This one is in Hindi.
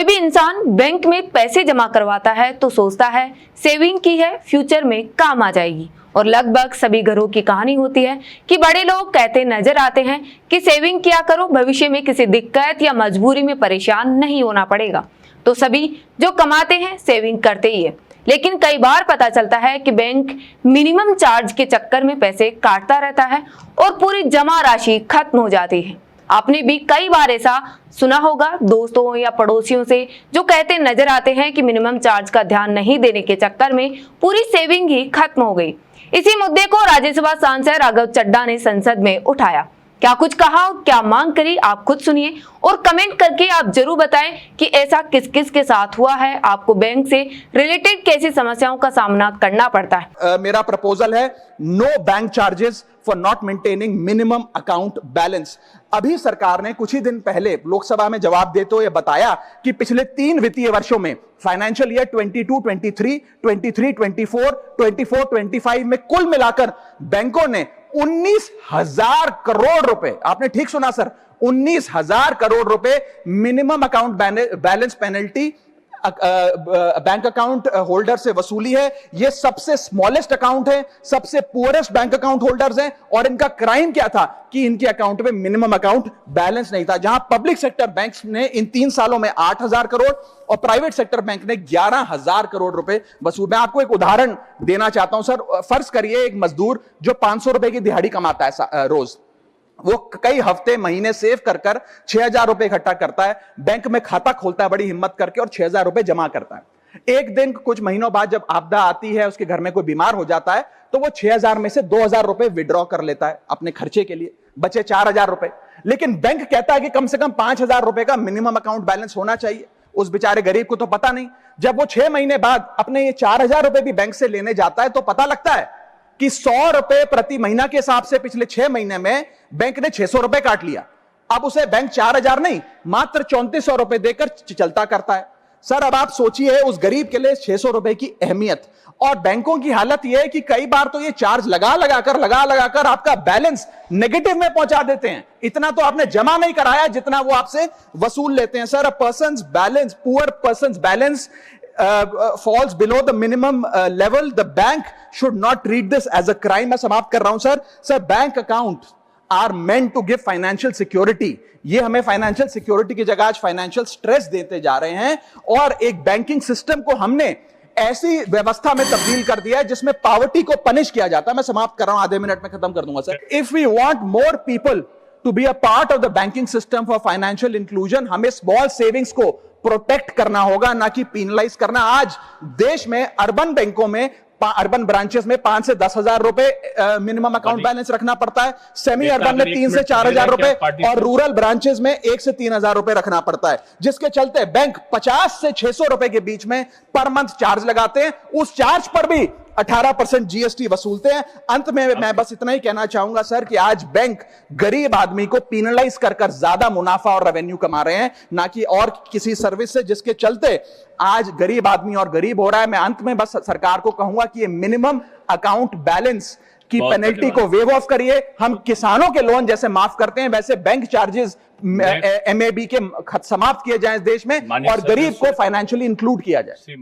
कोई भी इंसान बैंक में पैसे जमा करवाता है तो सोचता है सेविंग की है, फ्यूचर में काम आ जाएगी। और लगभग सभी घरों की कहानी होती है कि बड़े लोग कहते नजर आते हैं कि सेविंग किया करो, भविष्य में किसी दिक्कत या मजबूरी में परेशान नहीं होना पड़ेगा। तो सभी जो कमाते हैं सेविंग करते ही है, लेकिन कई बार पता चलता है कि बैंक मिनिमम चार्ज के चक्कर में पैसे काटता रहता है और पूरी जमा राशि खत्म हो जाती है। आपने भी कई बार ऐसा सुना होगा दोस्तों या पड़ोसियों से जो कहते नजर आते हैं कि मिनिमम चार्ज का ध्यान नहीं देने के चक्कर में पूरी सेविंग ही खत्म हो गई। इसी मुद्दे को राज्यसभा सांसद राघव चड्ढा ने संसद में उठाया। क्या कुछ कहा, क्या मांग करी, आप खुद सुनिए और कमेंट करके आप जरूर बताएं कि ऐसा किस किस के साथ हुआ है, आपको बैंक से रिलेटेड कैसी समस्याओं का सामना करना पड़ता है। मेरा प्रपोजल है no bank charges for not maintaining minimum account balance. अभी सरकार ने कुछ ही दिन पहले लोकसभा में जवाब देते हुए बताया कि पिछले 3 वित्तीय वर्षों में फाइनेंशियल ईयर 22-23, 23-24, 24-25 में कुल मिलाकर बैंकों ने 19,000 करोड़ रुपए, आपने ठीक सुना सर, 19,000 करोड़ रुपए minimum account balance penalty bank account holder से वसूली है। यह सबसे स्मॉलेस्ट अकाउंट है, सबसे पुअरेस्ट बैंक अकाउंट होल्डर्स हैं। और इनका क्राइम क्या था कि इनके अकाउंट में मिनिमम अकाउंट बैलेंस नहीं था। जहां पब्लिक सेक्टर बैंक्स ने इन 3 सालों में 8,000 करोड़ और प्राइवेट सेक्टर बैंक ने 11,000 करोड़ रुपए वसूल। मैं आपको एक उदाहरण देना चाहता हूं सर। फर्ज करिए एक मजदूर जो 500 रुपए की दिहाड़ी कमाता है रोज, वो कई हफ्ते महीने सेव कर 6,000 रुपए इकट्ठा करता है, बैंक में खाता खोलता है बड़ी हिम्मत करके और 6,000 रुपए जमा करता है। एक दिन कुछ महीनों बाद जब आपदा आती है, उसके घर में कोई बीमार हो जाता है, तो वो 6,000 में से 2,000 रुपए विड्रॉ कर लेता है अपने खर्चे के लिए, बचे 4,000 रुपए। लेकिन बैंक कहता है कि कम से कम 5,000 रुपए का मिनिमम अकाउंट बैलेंस होना चाहिए। उस बेचारे गरीब को तो पता नहीं। जब वो 6 महीने बाद अपने ये 4,000 रुपए भी बैंक से लेने जाता है तो पता लगता है कि 100 रुपए प्रति महीना के हिसाब से पिछले 6 महीने में बैंक ने 600 रुपए काट लिया। अब उसे बैंक 4,000 नहीं, मात्र 3,400 रुपए देकर चलता करता है। सर अब आप सोचिए उस गरीब के लिए 600 रुपए की अहमियत। और बैंकों की हालत यह है कि कई बार तो ये चार्ज लगा लगाकर आपका बैलेंस नेगेटिव में पहुंचा देते हैं। इतना तो आपने जमा नहीं कराया जितना वो आपसे वसूल लेते हैं। Sir, poor persons balance falls below the minimum level, the bank should not treat this as a crime। मैं समाप्त कर रहा हूं sir. Sir, bank account are meant to give financial security। ये हमें फाइनेंशियल सिक्योरिटी की जगह आज फाइनेंशियल स्ट्रेस देते जा रहे हैं और एक बैंकिंग सिस्टम को हमने ऐसी व्यवस्था में तब्दील कर दिया है जिसमें पॉवर्टी को पनिश किया जाता है। मैं समाप्त कर रहा हूं, आधे मिनट में खत्म कर दूंगा sir. If we want more people to be a part of the banking system for financial inclusion, हमें स्मॉल सेविंग्स को प्रोटेक्ट करना होगा, ना कि पेनलाइज करना। आज देश में अर्बन बैंकों में, अर्बन ब्रांचेस में 5 से 10,000 रुपए मिनिमम अकाउंट बैलेंस रखना पड़ता है। सेमी अर्बन में 3 से 4,000 रुपए और रूरल ब्रांचेस में 1 से 3,000 रुपए रखना पड़ता है, जिसके चलते बैंक 50 से 600 रुपए के बीच में पर मंथ चार्ज लगाते हैं। उस चार्ज पर भी 18% जीएसटी वसूलते हैं। अंत में मैं बस इतना ही कहना चाहूंगा सर कि आज बैंक गरीब आदमी को पेनलाइज कर ज्यादा मुनाफा और रेवेन्यू कमा रहे हैं, ना कि और किसी सर्विस से, जिसके चलते आज गरीब आदमी और गरीब हो रहा है। मैं अंत में बस सरकार को कहूंगा कि ये मिनिमम अकाउंट बैलेंस की पेनल्टी को वेव ऑफ करिए। हम किसानों के लोन जैसे माफ करते हैं, वैसे बैंक चार्जेस MAB के समाप्त किए जाएं इस देश में और गरीब को फाइनेंशियली इंक्लूड किया जाए।